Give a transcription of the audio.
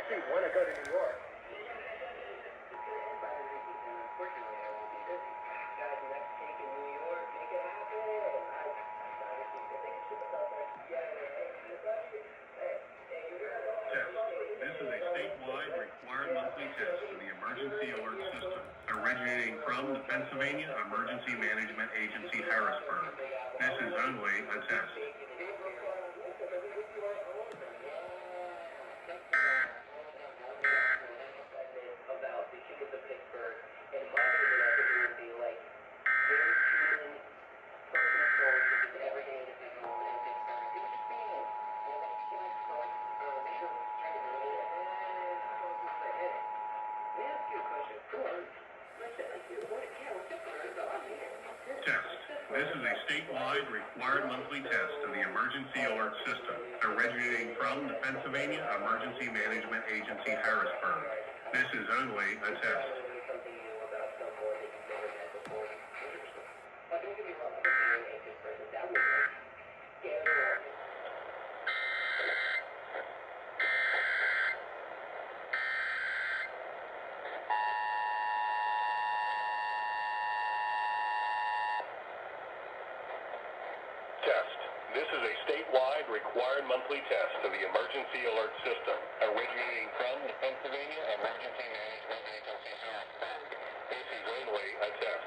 Street want to go to New York. This is a statewide required monthly test of the emergency alert system, originating from the Pennsylvania Emergency Management Agency, Harrisburg. This is only a test. Test. This is a statewide required monthly test of the emergency alert system, originating from the Pennsylvania Emergency Management Agency, Harrisburg. This is only a test. Test. This is a statewide required monthly test of the emergency alert system, originating from the Pennsylvania Emergency Management Agency, Harrisburg. This is only a test.